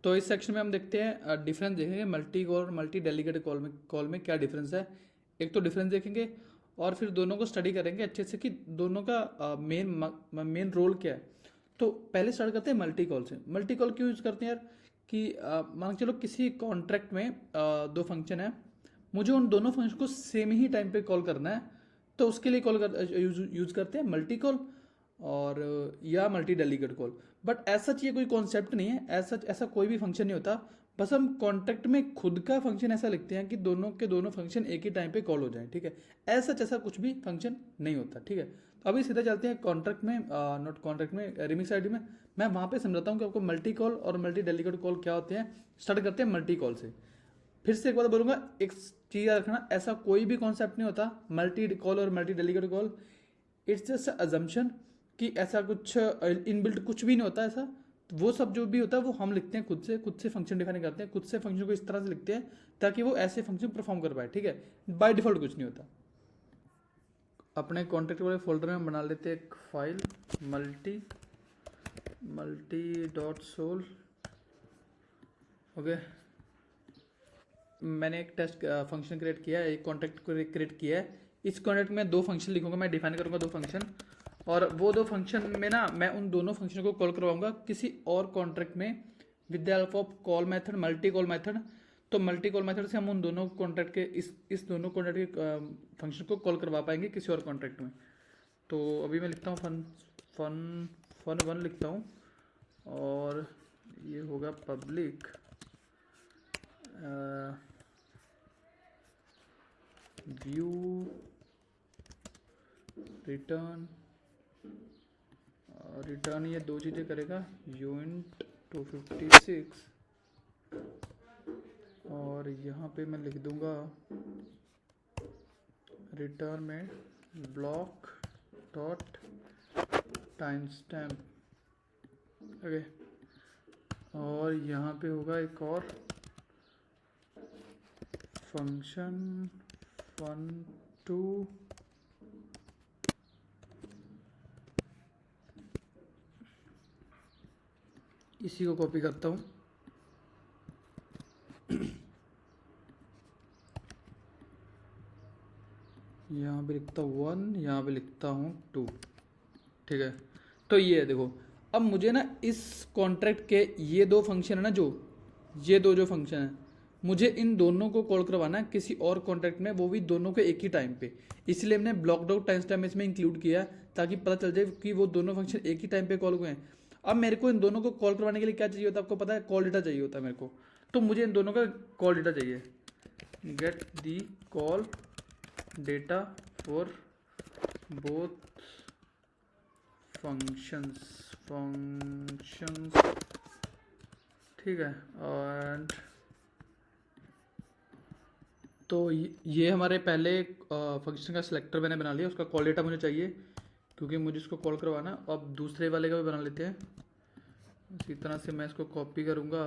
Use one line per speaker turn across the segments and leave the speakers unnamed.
तो इस सेक्शन में हम देखते हैं डिफरेंस देखेंगे मल्टी कॉल और मल्टी डेलीगेट कॉल में क्या डिफरेंस है। एक तो डिफरेंस देखेंगे और फिर दोनों को स्टडी करेंगे अच्छे से कि दोनों का मेन रोल क्या है। तो पहले स्टार्ट करते हैं मल्टी कॉल से। मल्टी कॉल क्यों यूज़ करते हैं यार कि मान के चलो किसी कॉन्ट्रैक्ट में दो फंक्शन है, मुझे उन दोनों फंक्शन को सेम ही टाइम पे कॉल करना है, तो उसके लिए यूज़ करते हैं मल्टी कॉल और या मल्टी डेलीगेट कॉल। बट ऐसा चाहिए कोई कॉन्सेप्ट नहीं है, ऐसा कोई भी फंक्शन नहीं होता। बस हम कॉन्ट्रैक्ट में खुद का फंक्शन ऐसा लिखते हैं कि दोनों के दोनों फंक्शन एक ही टाइम पे कॉल हो जाए, ठीक है। ऐसा कुछ भी फंक्शन नहीं होता, ठीक है। तो अभी सीधा चलते हैं कॉन्ट्रैक्ट में, नॉट कॉन्ट्रैक्ट में, रिमिक्स आईडी में। मैं वहाँ पे समझाता हूँ कि आपको मल्टी कॉल और मल्टी डेलीगेट कॉल क्या होते हैं। स्टार्ट करते हैं मल्टी कॉल से। फिर से एक बात बोलूँगा, एक चीज़ याद रखना, ऐसा कोई भी कॉन्सेप्ट नहीं होता मल्टी कॉल और multi delegate call. It's just assumption कि ऐसा कुछ इनबिल्ट कुछ भी नहीं होता ऐसा। तो वो सब जो भी होता है वो हम लिखते हैं खुद से फंक्शन डिफाइन करते हैं, खुद से फंक्शन को इस तरह से लिखते हैं ताकि वो ऐसे फंक्शन परफॉर्म कर पाए, ठीक है। बाय डिफॉल्ट कुछ नहीं होता। अपने कॉन्टेक्ट वाले फोल्डर में बना लेते हैं एक file multi dot sol. Okay, मैंने एक टेस्ट फंक्शन क्रिएट किया है, एक कॉन्टैक्ट क्रिएट किया है। इस कॉन्टैक्ट में दो फंक्शन लिखूंगा, मैं डिफाइन करूंगा दो फंक्शन, और वो दो फंक्शन में ना मैं उन दोनों फंक्शन को कॉल करवाऊंगा किसी और कॉन्ट्रैक्ट में with the help of call method, multi call method. तो मल्टी कॉल मेथड से हम उन दोनों कॉन्ट्रैक्ट के इस दोनों कॉन्ट्रैक्ट के फंक्शन को कॉल करवा पाएंगे किसी और कॉन्ट्रैक्ट में। तो अभी मैं लिखता हूँ फन वन लिखता हूँ, और ये होगा पब्लिक व्यू रिटर्न ये दो चीज़ें करेगा, यूनिट 256, और यहाँ पे मैं लिख दूंगा रिटर्न में block dot time stamp. Okay, और यहाँ पे होगा एक और फंक्शन fun2 इसी को कॉपी करता हूँ, यहाँ पे लिखता हूँ 1, यहाँ पे लिखता हूँ 2, ठीक है। तो ये है, देखो अब मुझे ना इस कॉन्ट्रैक्ट के ये दो फंक्शन है ना, ये दो जो फंक्शन है, मुझे इन दोनों को कॉल करवाना है किसी और कॉन्ट्रैक्ट में, वो भी दोनों के एक ही टाइम पे। इसलिए हमने ब्लॉक आउट टाइम स्टैम्प इसमें इंक्लूड किया ताकि पता चल जाए कि वो दोनों फंक्शन एक ही टाइम पे कॉल हुए हैं। अब मेरे को इन दोनों को कॉल करवाने के लिए क्या चाहिए होता है, आपको पता है, कॉल डेटा चाहिए होता है मेरे को। तो मुझे इन दोनों का कॉल डेटा चाहिए, get the call data for both functions, ठीक है। और तो ये हमारे पहले फंक्शन का सिलेक्टर मैंने बना लिया, उसका कॉल डेटा मुझे चाहिए क्योंकि मुझे इसको कॉल करवाना। अब दूसरे वाले का भी बना लेते हैं, इसी तरह से मैं इसको कॉपी करूँगा,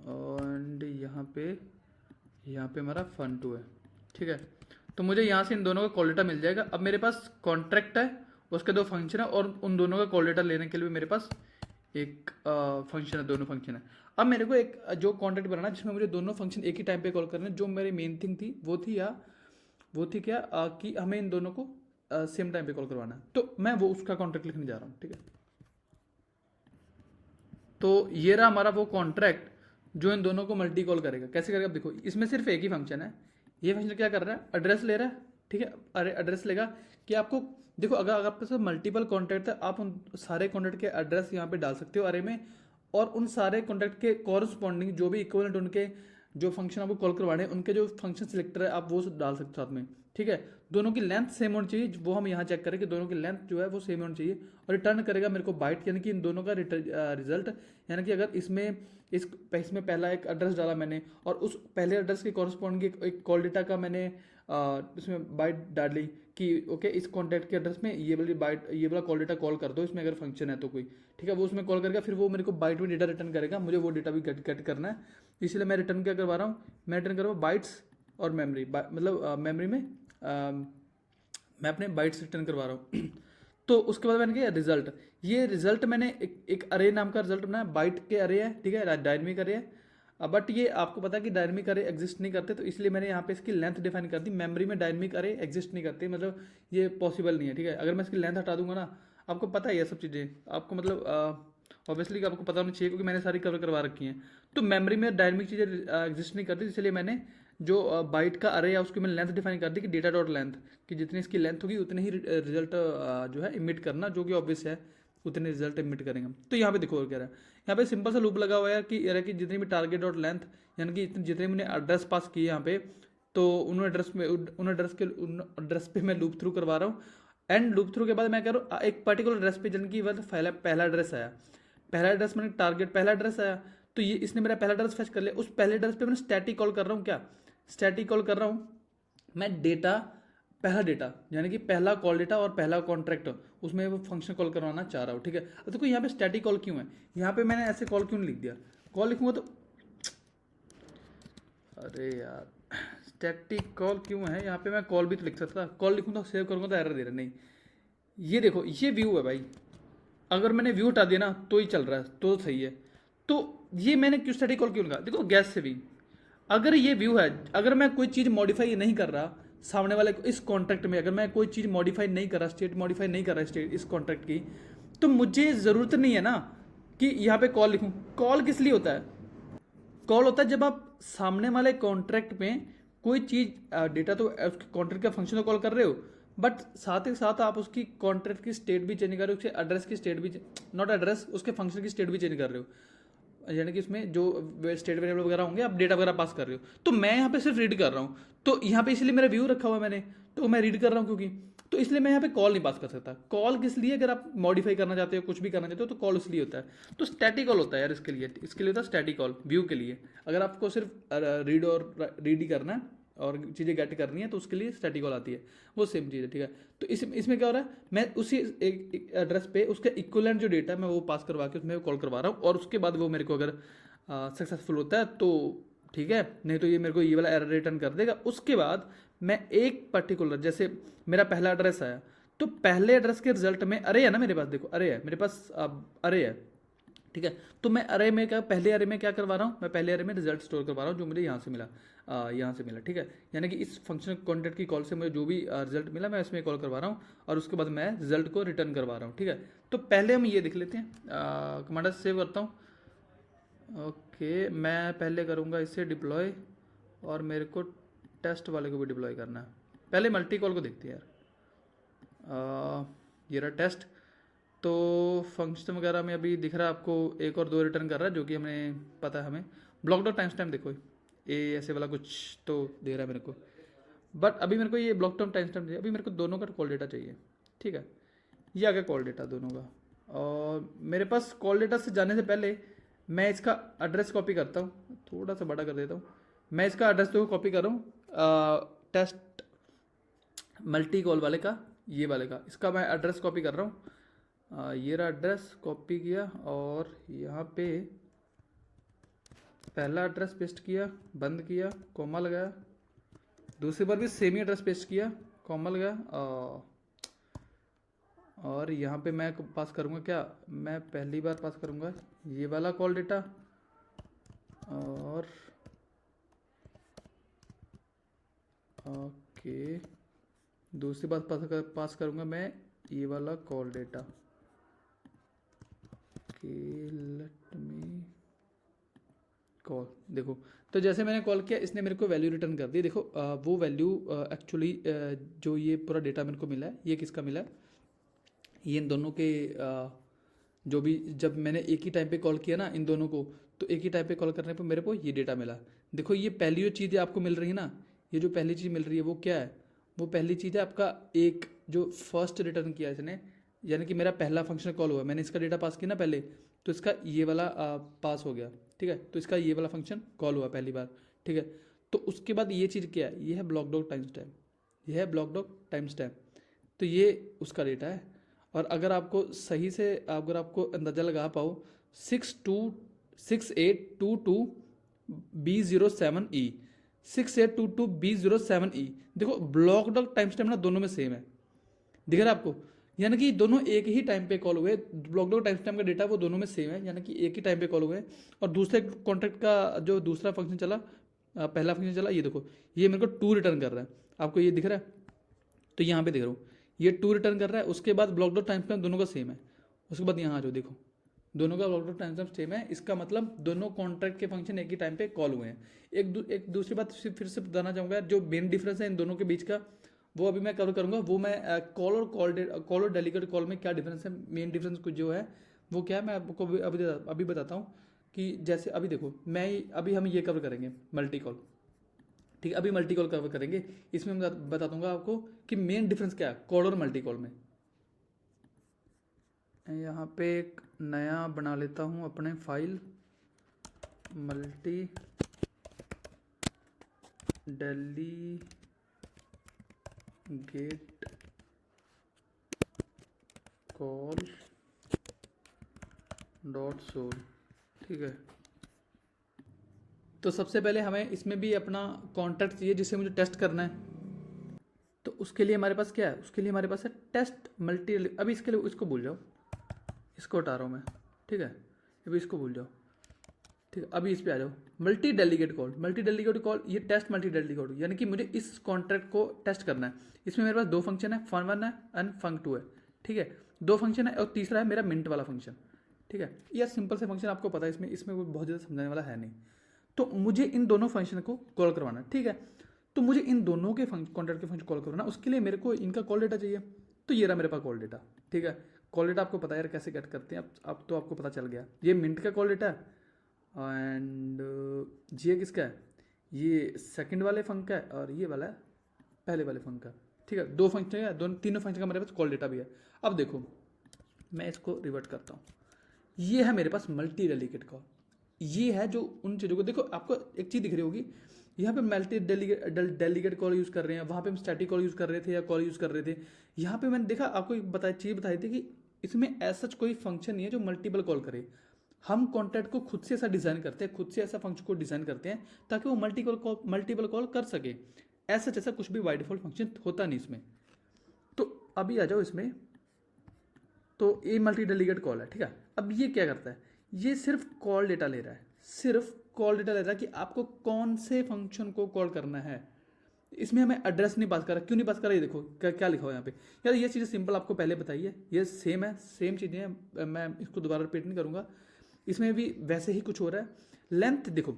एंड यहाँ पे हमारा fun2 है, ठीक है। तो मुझे यहाँ से इन दोनों का कॉल डेटा मिल जाएगा। अब मेरे पास कॉन्ट्रैक्ट है, उसके दो फंक्शन है, और उन दोनों का कॉल डेटा लेने के लिए मेरे पास एक फंक्शन है, दोनों फंक्शन है। अब मेरे को एक जो कॉन्ट्रैक्ट बनाना जिसमें मुझे दोनों फंक्शन एक ही टाइम पे कॉल करने, जो मेरी मेन थिंग थी वो थी क्या कि हमें इन दोनों को सेम टाइम पे कॉल करवाना है। तो मैं वो उसका कॉन्ट्रैक्ट लिखने जा रहा हूँ, ठीक है। तो ये रहा हमारा वो कॉन्ट्रैक्ट जो इन दोनों को मल्टी कॉल करेगा। कैसे करेगा, देखो इसमें सिर्फ एक ही फंक्शन है। ये फंक्शन क्या कर रहा है, एड्रेस ले रहा है, ठीक है। अरे एड्रेस लेगा कि आपको, देखो अगर आपके पास मल्टीपल कॉन्टैक्ट है, आप उन सारे कॉन्टैक्ट के एड्रेस यहाँ पे डाल सकते हो अरे में, और उन सारे कॉन्टैक्ट के कॉरस्पॉन्डिंग जो भी इक्वलेंट उनके जो फंक्शन आपको कॉल करवाने हैं उनके जो फंक्शन सिलेक्टर है आप वो डाल सकते हो साथ में, ठीक है। दोनों की लेंथ सेम होनी चाहिए, वो हम यहाँ चेक करें कि दोनों की लेंथ जो है वो सेम होनी चाहिए। और रिटर्न करेगा मेरे को बाइट, यानी कि इन दोनों का रिजल्ट, यानी कि अगर इसमें पहला एक एड्रेस डाला मैंने और उस पहले एड्रेस के कॉरस्पॉन्डिंग एक कॉल डेटा का मैंने इसमें बाइट डाली कि ओके इस कॉन्टैक्ट के एड्रेस में ये वाला कॉल डेटा कॉल कर दो, इसमें अगर फंक्शन है तो कोई, ठीक है। वो उसमें कॉल करेगा, फिर वो मेरे को बाइट में डेटा रिटर्न करेगा, मुझे वो डेटा भी गेट करना है। इसलिए मैं रिटर्न क्या करवा रहा हूँ, मैं रिटर्न कर रहा हूँ बाइट्स और मेमोरी, मतलब मेमोरी में मैं अपने बाइट्स रिटर्न करवा रहा हूँ। तो उसके बाद मैंने किया रिजल्ट। ये रिजल्ट मैंने एक अरे नाम का रिजल्ट बनाया, बाइट के अरे है, ठीक है, डायनेमिक अरे है। बट ये आपको पता है कि डायनेमिक अरे एग्जिस्ट नहीं करते, तो इसलिए मैंने यहाँ पे इसकी लेंथ डिफाइन कर दी। मेमोरी में डायनेमिक अरे एग्जिस्ट नहीं करती, मतलब ये पॉसिबल नहीं है, ठीक है। अगर मैं इसकी लेंथ हटा दूंगा ना, आपको पता है ये सब चीज़ें, आपको मतलब ऑब्वियसली आपको पता होना चाहिए क्योंकि मैंने सारी कवर करवा रखी हैं। तो मेमोरी में डायनेमिक चीज़ें एग्जिस्ट नहीं करती, इसलिए मैंने जो बाइट का अरे है उसकी मैंने लेंथ डिफाइन कर दी कि डेटा डॉट लेंथ, कि जितनी इसकी लेंथ होगी उतने ही रिजल्ट जो है इमिट करना, जो कि ऑब्वियस है उतने रिजल्ट इमिट करेंगे। तो यहाँ पे देखो और कह रहा है, यहाँ पे सिंपल सा लूप लगा हुआ है कि जितनी भी टारगेट डॉट लेंथ, यानी कि जितने मैंने एड्रेस पास किए यहाँ पे, तो उन एड्रेस पे मैं लूप थ्रू करवा रहा हूँ। एंड लूप थ्रू के बाद मैं कह रहा हूँ एक पर्टिकुलर एड्रेस पे, जिनकी पहला एड्रेस आया, पहला एड्रेस मैंने टारगेट पहला एड्रेस आया, तो ये इसने मेरा पहला एड्रेस फेच कर लिया। उस पहले एड्रेस पे मैंने स्टैटिक कॉल कर रहा हूँ, क्या स्टैटिक कॉल कर रहा हूँ मैं डेटा, पहला डेटा यानी कि पहला कॉल डेटा और पहला कॉन्ट्रैक्ट, उसमें वो फंक्शन कॉल करवाना चाह रहा हूँ, ठीक है। तो देखो यहाँ पे स्टैटिक कॉल क्यों है, यहाँ पे मैंने ऐसे कॉल क्यों नहीं लिख दिया, कॉल लिखूंगा तो अरे यार स्टैटिक कॉल क्यों है, यहाँ पे मैं कॉल भी तो लिख सकता था, कॉल लिखूँ तो सेव करूँगा तो एरर दे रहा नहीं। ये देखो ये व्यू है भाई, अगर मैंने व्यू हटा दिया ना तो ही चल रहा है, तो सही है। तो ये मैंने क्यों स्टैटिक कॉल क्यों लिखा, देखो गैस से भी अगर ये व्यू है, अगर मैं कोई चीज़ मॉडिफाई नहीं कर रहा सामने वाले को इस कॉन्ट्रैक्ट में, अगर मैं कोई चीज़ मॉडिफाई नहीं कर रहा, स्टेट मॉडिफाई नहीं कर रहा स्टेट इस कॉन्ट्रैक्ट की, तो मुझे ज़रूरत नहीं है ना कि यहाँ पे कॉल लिखूँ। कॉल किस लिए होता है, कॉल होता है जब आप सामने वाले कॉन्ट्रैक्ट में कोई चीज़ डेटा, तो उसके कॉन्ट्रैक्ट का फंक्शन तो कॉल कर रहे हो, बट साथ ही साथ आप उसकी कॉन्ट्रैक्ट की स्टेट भी चेंज कर रहे हो, उसके एड्रेस की स्टेट भी, नॉट एड्रेस, उसके फंक्शन की स्टेट भी चेंज कर रहे हो, यानी कि इसमें जो स्टेट वेरिएबल वगैरह होंगे आप डेटा वगैरह पास कर रहे हो। तो मैं यहाँ पे सिर्फ रीड कर रहा हूँ, तो यहाँ पे इसलिए मेरा व्यू रखा हुआ है मैंने, तो मैं रीड कर रहा हूँ क्योंकि, तो इसलिए मैं यहाँ पे कॉल नहीं पास कर सकता। कॉल किस लिए, अगर आप मॉडिफाई करना चाहते हो कुछ भी करना चाहते हो तो कॉल इसलिए होता है। तो स्टैटिक कॉल होता है यार इसके लिए, होता है स्टैटिक कॉल व्यू के लिए। अगर आपको सिर्फ रीड ही करना है और चीज़ें गेट करनी है तो उसके लिए स्टैटिक कॉल आती है, वो सेम चीज़ है, ठीक है। तो इसमें क्या हो रहा है, मैं उसी एक एड्रेस पे उसका इक्विवेलेंट जो डेटा है मैं वो पास करवा के उसमें कॉल करवा रहा हूँ, और उसके बाद वो मेरे को अगर सक्सेसफुल होता है तो ठीक है, नहीं तो ये मेरे को ये वाला एरर रिटर्न कर देगा। उसके बाद मैं एक पर्टिकुलर, जैसे मेरा पहला एड्रेस आया, तो पहले एड्रेस के रिजल्ट में अरे है ना मेरे पास, देखो अरे है मेरे पास, अरे है, ठीक है। तो मैं अरे में क्या, पहले अरे में क्या करवा रहा हूँ, मैं पहले अरे में रिजल्ट स्टोर करवा रहा हूँ जो मुझे यहाँ से मिला, यहाँ से मिला, ठीक है। यानी कि इस फंक्शन कॉन्टेक्ट की कॉल से मुझे जो भी रिजल्ट मिला मैं इसमें कॉल करवा रहा हूँ, और उसके बाद मैं रिजल्ट को रिटर्न करवा रहा हूँ, ठीक है। तो पहले हम ये देख लेते हैं, कमांड सेव करता हूँ। ओके, मैं पहले करूँगा इसे डिप्लॉय, और मेरे को टेस्ट वाले को भी डिप्लॉय करना है। पहले मल्टी कॉल को देखते हैं यार, ये रहा टेस्ट। तो फंक्शन वगैरह में अभी दिख रहा है आपको 1 और 2 रिटर्न कर रहा है, जो कि हमें पता है हमें। ब्लॉक डॉट टाइम स्टैम्प देखो, ये ऐसे वाला कुछ तो दे रहा है मेरे को, बट अभी मेरे को ये ब्लॉक डॉट टाइम स्टैम्प, अभी मेरे को दोनों का कॉल डेटा चाहिए, ठीक है। ये आ गया कॉल डेटा दोनों का, और मेरे पास कॉल डेटा से जाने से पहले मैं इसका एड्रेस कॉपी करता हूँ, थोड़ा सा बड़ा कर देता हूँ। मैं इसका एड्रेस तो कॉपी कर रहा हूँ, टेस्ट मल्टी कॉल वाले का, ये वाले का, इसका मैं एड्रेस कॉपी कर रहा हूँ। ये रहा एड्रेस कॉपी किया, और यहाँ पे पहला एड्रेस पेस्ट किया, बंद किया, कॉमा लगाया, दूसरी बार भी सेम ही एड्रेस पेस्ट किया, कॉमा लगाया, और यहाँ पे मैं पास करूँगा क्या, मैं पहली बार पास करूँगा ये वाला कॉल डेटा, और ओके दूसरी बार पास करूँगा मैं ये वाला call data, let me call. देखो तो जैसे मैंने कॉल किया इसने मेरे को वैल्यू रिटर्न कर दी। देखो वो वैल्यू एक्चुअली जो ये पूरा डेटा मेरे को मिला है, ये किसका मिला है, ये इन दोनों के जो भी, जब मैंने एक ही टाइम पे कॉल किया ना इन दोनों को, तो एक ही टाइम पे कॉल करने पे मेरे को ये डेटा मिला। देखो ये पहली जो चीज़ आपको मिल रही है ना, ये जो पहली चीज़ मिल रही है वो क्या है, वो पहली चीज़ है आपका एक जो फर्स्ट रिटर्न किया इसने, यानी कि मेरा पहला फंक्शन कॉल हुआ, मैंने इसका डेटा पास किया ना पहले, तो इसका ये वाला पास हो गया, ठीक है। तो इसका ये वाला फंक्शन कॉल हुआ पहली बार, ठीक है। तो उसके बाद ये चीज़ क्या है, ये है ब्लॉक डॉट टाइम स्टैम्प, ये है ब्लॉक डॉट टाइम स्टैम्प, तो ये उसका डेटा है। और अगर आपको सही से, अगर आपको अंदाज़ा लगा पाओ, 6822B07E 6822B07E, देखो ब्लॉक डॉट टाइम स्टैम्प ना दोनों में सेम है, दिख रहा है आपको, यानी कि दोनों एक ही टाइम पे कॉल हुए, ब्लॉक डॉट टाइम स्टैम्प का डेटा वो दोनों में सेम है, यानी कि एक ही टाइम पे कॉल हुए। और दूसरे कॉन्ट्रैक्ट का जो दूसरा फंक्शन चला, पहला फंक्शन चला, ये देखो ये मेरे को टू रिटर्न कर रहा है, आपको ये दिख रहा है, तो यहाँ पे देख रहा हूँ ये टू रिटर्न कर रहा है। उसके बाद ब्लॉक डॉट टाइम स्टैम्प दोनों का सेम है। उसके बाद यहाँ आ जाओ, देखो दोनों का block dot time stamp same है, इसका मतलब दोनों कॉन्ट्रैक्ट के फंक्शन एक ही टाइम पे कॉल हुए हैं। एक दूसरी बात फिर से बताना चाहूँगा, जो मेन डिफरेंस है इन दोनों के बीच का, वो अभी मैं कवर करूँगा। वो मैं कॉल और डेलीगेट कॉल में क्या डिफरेंस है, मेन डिफरेंस कुछ जो है वो क्या है, मैं आपको अभी बताता हूँ। कि जैसे अभी देखो अभी हम ये कवर करेंगे मल्टी कॉल, ठीक है, अभी मल्टी कॉल कवर करेंगे। इसमें मैं बता दूंगा आपको कि मेन डिफरेंस क्या है कॉल और मल्टी कॉल में। यहाँ पे एक नया बना लेता हूँ अपने file, multi delegate call dot sol, ठीक है। तो सबसे पहले हमें इसमें भी अपना कॉन्ट्रैक्ट चाहिए जिसे मुझे टेस्ट करना है। तो उसके लिए हमारे पास क्या है, उसके लिए हमारे पास है टेस्ट मल्टी। अभी इसके लिए इसको भूल जाओ, इसको हटा रहा हूँ मैं, ठीक है, अभी इसको भूल जाओ, ठीक है। अभी इस पे आ जाओ, multi delegate call. Multi delegate call ये टेस्ट मल्टी डेलीगेट कॉल, यानी कि मुझे इस कॉन्ट्रैक्ट को टेस्ट करना है। इसमें मेरे पास दो फंक्शन है, fun1 है एंड fun2 है, ठीक है। दो फंक्शन है और तीसरा है मेरा मिंट वाला फंक्शन, ठीक है। यह सिंपल से फंक्शन आपको पता है, इसमें कोई बहुत ज़्यादा समझाने वाला है नहीं। तो मुझे इन दोनों फंक्शन को कॉल करवाना है, ठीक है। तो मुझे इन दोनों के कॉन्ट्रैक्ट के फंक्शन कॉल करवाना, उसके लिए मेरे को इनका कॉल डेटा चाहिए। तो ये रहा मेरे पास कॉल डेटा, ठीक है। कॉल डेटा आपको पता है यार कैसे गेट करते हैं, अब तो आपको पता चल गया। ये मिंट का कॉल डेटा है एंड ये किसका है, ये सेकंड वाले फंक्शन का है और ये वाला है पहले वाले फंक्शन का, ठीक है। दो फंक्शन है, दोनों तीनों फंक्शन का मेरे पास कॉल डेटा भी है। अब देखो मैं इसको रिवर्ट करता हूँ, ये है मेरे पास मल्टी डेलीगेट कॉल। ये है जो उन चीज़ों को, देखो आपको एक चीज़ दिख रही होगी, यहाँ पे मल्टी डेलीगेट कॉल यूज़ कर रहे हैं, वहाँ पे हम स्टैटिक कॉल यूज़ कर रहे थे या कॉल यूज़ कर रहे थे। यहाँ पे मैंने देखा आपको एक चीज़ बताई थी कि इसमें ऐसा कोई फंक्शन नहीं है जो मल्टीपल कॉल करे। हम कॉन्टैक्ट को खुद से ऐसा डिज़ाइन करते हैं, खुद से ऐसा फंक्शन को डिज़ाइन करते हैं ताकि वो मल्टीपल कॉल कर सके। ऐसा कुछ भी बाय डिफॉल्ट फंक्शन होता नहीं इसमें। तो अभी आ जाओ इसमें, तो ये मल्टी डेलीगेट कॉल है, ठीक है। अब ये क्या करता है, ये सिर्फ कॉल डेटा ले रहा है, सिर्फ कॉल डेटा ले रहा है कि आपको कौन से फंक्शन को कॉल करना है। इसमें हमें एड्रेस नहीं पास कर रहा, क्यों नहीं पास कर रहा, ये देखो क्या लिखा हुआ है यहाँ पे। यार ये चीज़ें सिंपल आपको पहले बताई है, ये सेम है, सेम चीज़ें हैं, मैं इसको दोबारा रिपीट नहीं करूँगा। इसमें भी वैसे ही कुछ हो रहा है। लेंथ देखो,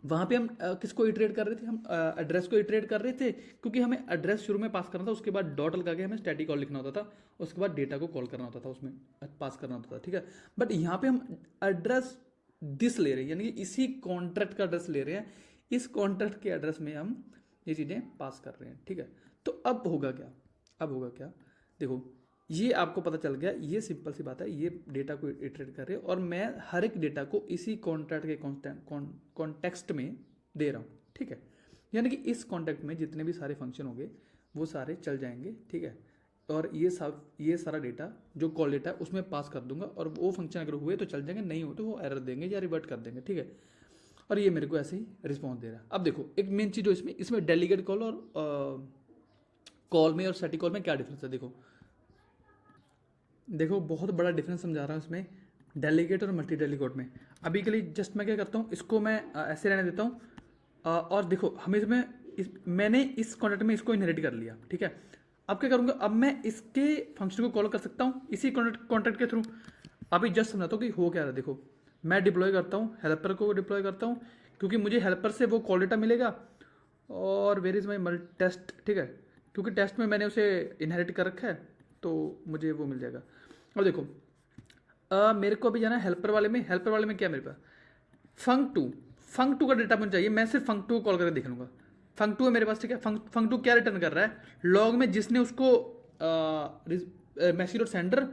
वहाँ पे हम किसको इटरेट कर रहे थे, हम एड्रेस को इटरेट कर रहे थे, क्योंकि हमें एड्रेस शुरू में पास करना था, उसके बाद डॉट लगा के हमें स्टैटिक कॉल लिखना होता था, उसके बाद डेटा को कॉल करना होता था, उसमें पास करना होता था, ठीक है। बट यहाँ पे हम एड्रेस दिस ले रहे हैं, यानी कि इसी कॉन्ट्रैक्ट का एड्रेस ले रहे हैं, इस कॉन्ट्रैक्ट के एड्रेस में हम ये चीज़ें पास कर रहे हैं, ठीक है। तो अब होगा क्या, देखो ये आपको पता चल गया, ये सिंपल सी बात है, ये डेटा को इटरेट कर रहे हैं और मैं हर एक डेटा को इसी कॉन्ट्रैक्ट के कॉन्टेक्स्ट में दे रहा हूँ, ठीक है। यानी कि इस कॉन्टैक्ट में जितने भी सारे फंक्शन होंगे वो सारे चल जाएंगे, ठीक है। और ये सारा डेटा जो कॉल डेटा है उसमें पास कर दूंगा, और वो फंक्शन अगर हुए तो चल जाएंगे, नहीं हो तो वो एरर देंगे या रिवर्ट कर देंगे, ठीक है। और ये मेरे को ऐसे ही रिस्पॉन्स दे रहा है। अब देखो एक मेन चीज़ जो इसमें डेलीगेट कॉल और कॉल में और स्टैटिक कॉल में क्या डिफरेंस है, देखो बहुत बड़ा डिफरेंस समझा रहा हूँ इसमें डेलीगेट और मल्टी डेलीगेट में। अभी के लिए जस्ट मैं क्या करता हूँ, इसको मैं ऐसे रहने देता हूँ। और देखो हमें मैंने इस कॉन्टैक्ट में इसको इनहेरिट कर लिया, ठीक है। अब क्या करूँगा, अब मैं इसके फंक्शन को कॉल कर सकता हूँ इसी कॉन्टैक्ट के थ्रू। अभी जस्ट समझाता हूँ कि हो क्या रहा है। देखो मैं डिप्लॉय करता हूँ, हेल्पर को डिप्लॉय करता हूँ, क्योंकि मुझे हेल्पर से वो कॉल डेटा मिलेगा। और वेर इज़ माई टेस्ट, ठीक है, क्योंकि टेस्ट में मैंने उसे इनहेरिट कर रखा है तो मुझे वो मिल जाएगा। अब देखो मेरे को अभी जाना है हेल्पर वाले में क्या मेरे पास फंक टू का डेटा मुझे चाहिए। मैं सिर्फ फंक टू को कॉल करके देख लूँगा, फंक टू है मेरे पास, ठीक है। फंक टू क्या रिटर्न कर रहा है, लॉग में जिसने उसको मैसेज डॉट सेंडर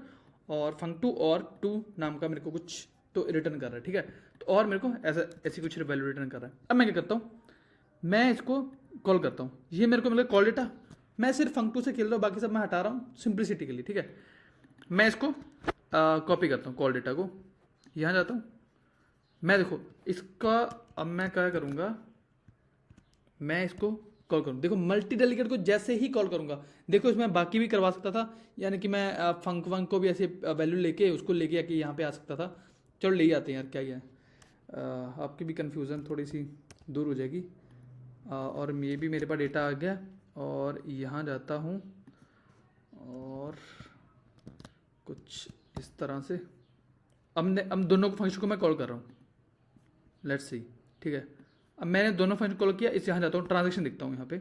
और फंक टू और टू नाम का मेरे को कुछ तो रिटर्न कर रहा है, ठीक है। तो और मेरे को ऐसी कुछ वैल्यू रिटर्न कर रहा है। अब मैं क्या करता हूँ, मैं इसको कॉल करता हूँ, ये मेरे को मिला कॉल डेटा। मैं सिर्फ फंक टू से खेल रहा हूँ, बाकी सब मैं हटा रहा हूँ सिंप्लिसिटी के लिए, ठीक है। मैं इसको कॉपी करता हूँ कॉल डेटा को, यहाँ जाता हूँ मैं, देखो इसका अब मैं क्या करूँगा, मैं इसको कॉल करूँ। देखो मल्टी डेलीगेट को जैसे ही कॉल करूँगा, देखो इसमें बाकी भी करवा सकता था, यानी कि मैं फंक वंक को भी ऐसे वैल्यू लेके उसको लेके आके यहाँ पे आ सकता था। चलो ले ही आते हैं यार, क्या है आपकी भी कन्फ्यूज़न थोड़ी सी दूर हो जाएगी। और ये भी मेरे पास डेटा आ गया और यहाँ जाता हूँ और कुछ इस तरह से अब दोनों फंक्शन को मैं कॉल कर रहा हूँ, लेट्स सी। ठीक है, अब मैंने दोनों फंक्शन कॉल किया, इस यहाँ जाता हूँ, ट्रांजेक्शन दिखता हूँ यहाँ पे,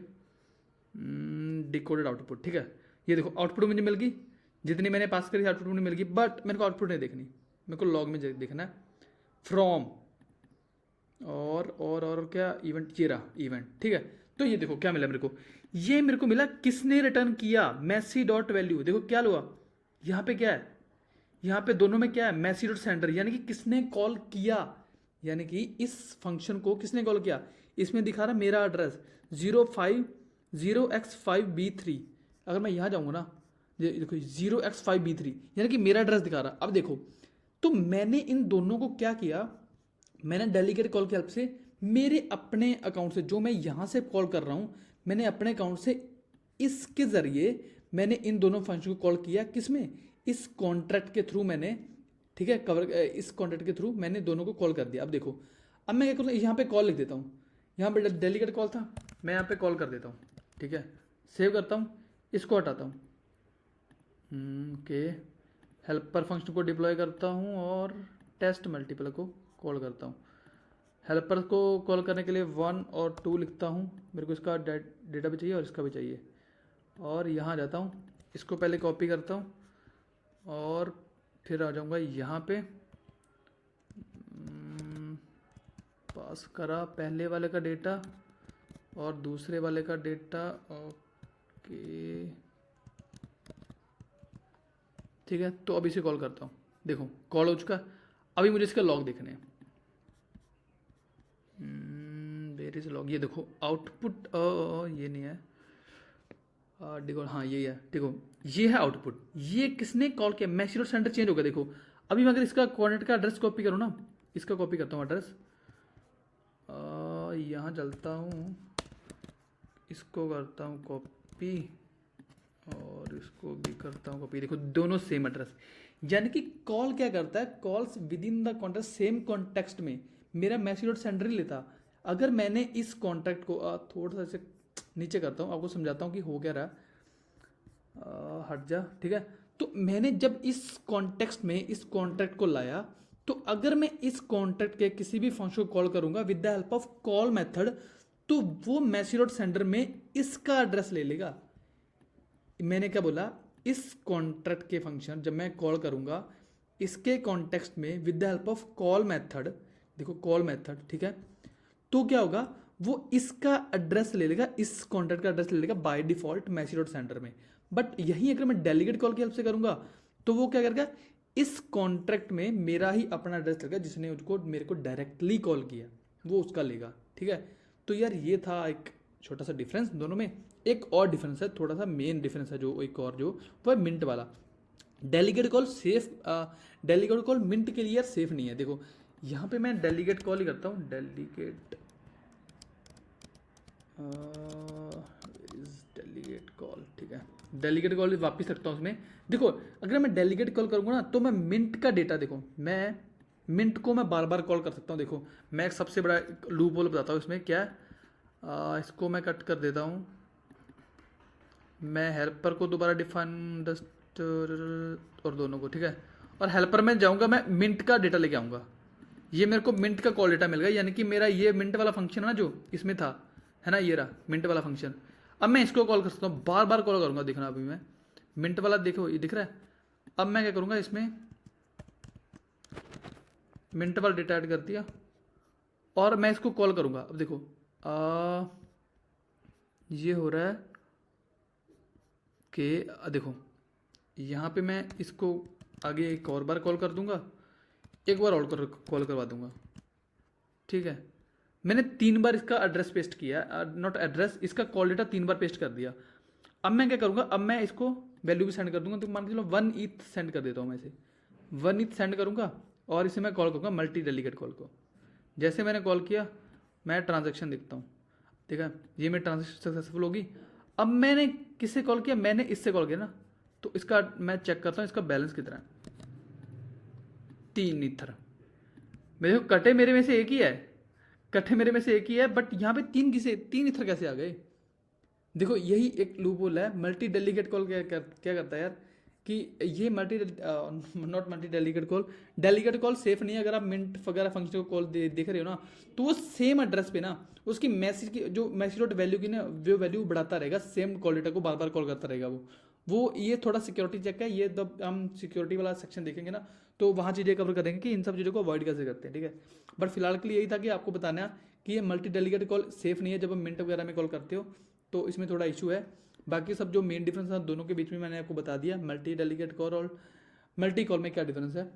डिकोडेड आउटपुट। ठीक है, ये देखो आउटपुट मुझे मिल गई, जितनी मैंने पास करी आउटपुट मुझे मिल गई, बट मेरे को आउटपुट नहीं देखनी, मेरे को लॉग में देखना है फ्रॉम और क्या इवेंट, ये रहा इवेंट। ठीक है, तो ये देखो क्या मिला मेरे को, ये मेरे को मिला किसने रिटर्न किया, मैसी डॉट वैल्यू। देखो क्या हुआ यहाँ पे, क्या है यहाँ पे दोनों में क्या है, मैसी डॉट सेंडर, यानी कि किसने कॉल किया, यानी कि इस फंक्शन को किसने कॉल किया। इसमें दिखा रहा मेरा एड्रेस 050x5b3। अगर मैं यहाँ जाऊँगा ना, देखो 0x5b3 यानी कि मेरा एड्रेस दिखा रहा। अब देखो, तो मैंने इन दोनों को क्या किया, मैंने डेलीगेट कॉल की हेल्प से मेरे अपने अकाउंट से, जो मैं यहाँ से कॉल कर रहा हूँ, मैंने अपने अकाउंट से इसके ज़रिए मैंने इन दोनों फंक्शन को कॉल किया, किसमें, इस कॉन्ट्रैक्ट के थ्रू मैंने, ठीक है, इस कॉन्ट्रैक्ट के थ्रू मैंने दोनों को कॉल कर दिया। अब देखो, अब मैं क्या करूँ, यहाँ पे कॉल लिख देता हूँ, यहाँ पे डेलीगेट कॉल था, मैं यहाँ पे कॉल कर देता हूँ। ठीक है, सेव करता हूँ, इसको हटाता हूँ, ओके, हेल्पर फंक्शन को डिप्लॉय करता हूँ और टेस्ट मल्टीपल को कॉल करता हूँ। हेल्पर को कॉल करने के लिए 1 और 2 लिखता हूँ, मेरे को इसका डेटा भी चाहिए और इसका भी चाहिए, और यहाँ जाता हूँ, इसको पहले कॉपी करता हूँ और फिर आ जाऊँगा यहाँ पे, पास करा पहले वाले का डेटा और दूसरे वाले का डेटा, ओके ठीक है। तो अभी इसे कॉल करता हूँ, देखो कॉल हो चुका। अभी मुझे इसका लॉग देखने हैं, वेयर इज लॉग, ये देखो आउटपुट, ये नहीं है, देखो हाँ यही है, देखो ये है आउटपुट, ये किसने कॉल किया, मैसेज सेंटर चेंज हो गया। देखो अभी मैं अगर इसका कोऑर्डिनेट का एड्रेस कॉपी करूँ ना, इसका कॉपी करता हूँ एड्रेस, यहाँ चलता हूँ, इसको करता हूँ कॉपी और इसको भी करता हूँ कॉपी। देखो दोनों सेम एड्रेस, यानी कि कॉल क्या करता है, calls with in the context, same context में मेरा मैसेज डॉट सेंडर ही लेता। अगर मैंने इस कॉन्टैक्ट को थोड़ा सा ऐसे नीचे करता हूँ, आपको समझाता हूँ कि हो क्या रहा, हट जा। ठीक है, तो मैंने जब इस कॉन्टेक्स्ट में इस कॉन्ट्रैक्ट को लाया, तो अगर मैं इस कॉन्ट्रैक्ट के किसी भी फंक्शन को कॉल करूंगा with the help of call method, तो वो मैसेज डॉट सेंडर में इसका एड्रेस ले लेगा। मैंने क्या बोला, इस कॉन्ट्रैक्ट के फंक्शन जब मैं कॉल करूंगा इसके कॉन्टेक्स्ट में with the help of call method, देखो कॉल मेथड, ठीक है, तो क्या होगा, वो इसका एड्रेस ले लेगा, इस कॉन्ट्रैक्ट का एड्रेस ले लेगा by default message dot sender में। बट यही अगर मैं डेलीगेट कॉल की हेल्प से करूंगा, तो वो क्या करेगा, इस कॉन्ट्रैक्ट में मेरा ही अपना एड्रेस लेगा, जिसने उसको मेरे को डायरेक्टली कॉल किया, वो उसका लेगा। ठीक है, तो यार ये था एक छोटा सा डिफरेंस दोनों में। एक और डिफरेंस है, थोड़ा सा मेन डिफरेंस है जो एक और, जो वो है मिंट वाला। Delegate call safe, delegate call mint के लिए यार सेफ नहीं है। देखो यहाँ पे मैं डेलीगेट कॉल ही करता हूँ, डेलीगेट कॉल, ठीक है, डेलीगेट कॉल वापस रखता हूँ उसमें। देखो अगर मैं डेलीगेट कॉल करूँगा ना, तो मैं मिंट का डेटा, देखो मैं मिंट को मैं बार बार कॉल कर सकता हूँ। देखो मैं एक सबसे बड़ा लूप होल बताता हूँ इसमें क्या है, इसको मैं कट कर देता हूँ, मैं हेल्पर को दोबारा डिफाइन और दोनों को, ठीक है, और हेल्पर में जाऊँगा, मैं मिंट का डेटा लेके आऊँगा, ये मेरे को मिंट का कॉल डेटा मिल गया, यानी कि मेरा ये मिंट वाला फंक्शन है ना जो इसमें था, है ना, ये रहा मिंट वाला फंक्शन। अब मैं इसको कॉल कर सकता हूँ, बार बार कॉल करूँगा, देखना अभी मैं मिंट वाला, देखो ये दिख रहा है। अब मैं क्या करूँगा, इसमें मिंट वाला डेटा ऐड कर दिया और मैं इसको कॉल करूँगा। अब देखो ये हो रहा है कि देखो यहाँ पे मैं इसको आगे एक और बार कॉल कर दूँगा, एक बार और कॉल करवा दूँगा। ठीक है, मैंने 3 बार इसका एड्रेस पेस्ट किया, नॉट एड्रेस, इसका कॉल डेटा 3 बार पेस्ट कर दिया। अब मैं क्या करूँगा, अब मैं इसको वैल्यू भी सेंड कर दूँगा, तो मान के चलो 1 ETH सेंड कर देता हूँ मैं इसे, 1 ETH सेंड करूँगा और इसे मैं कॉल करूँगा मल्टी डेलीगेट कॉल को। जैसे मैंने कॉल किया, मैं ट्रांजैक्शन देखता हूँ, देखा, ये मेरी ट्रांजेक्शन सक्सेसफुल होगी। अब मैंने किससे कॉल किया, मैंने इससे कॉल किया ना, तो इसका मैं चेक करता हूँ इसका बैलेंस कितना है, 3 ईथर। मेरे को कटे मेरे में से एक ही है, कटे मेरे में से एक ही है, बट यहाँ पे 3 ईथर कैसे आ गए। देखो यही एक लूप होल है। मल्टी डेलीगेट कॉल क्या करता है यार, कि ये not multi delegate call, delegate call safe नहीं है। अगर आप मिंट वगैरह फंक्शन को कॉल देख रहे हो ना, तो वो सेम एड्रेस पे ना उसकी मैसेज की जो मैसेज डॉट वैल्यू की ना वो वैल्यू बढ़ाता रहेगा, सेम कॉल डेटा को बार बार कॉल करता रहेगा वो ये थोड़ा सिक्योरिटी चेक है। ये जब हम सिक्योरिटी वाला सेक्शन देखेंगे ना, तो वहाँ चीज़ें कवर करेंगे कि इन सब चीज़ों को अवॉइड कैसे करते हैं, ठीक है। बट फिलहाल के लिए यही था कि आपको बताना कि ये मल्टी डेलीगेट कॉल सेफ नहीं है जब हम मिंट वगैरह में कॉल करते हो, तो इसमें थोड़ा इशू है। बाकी सब जो मेन डिफरेंस है दोनों के बीच में मैंने आपको बता दिया, मल्टी डेलीगेट कॉल और मल्टी कॉल में क्या डिफरेंस है।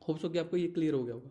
होप्स हो कि आपको ये क्लियर हो गया होगा।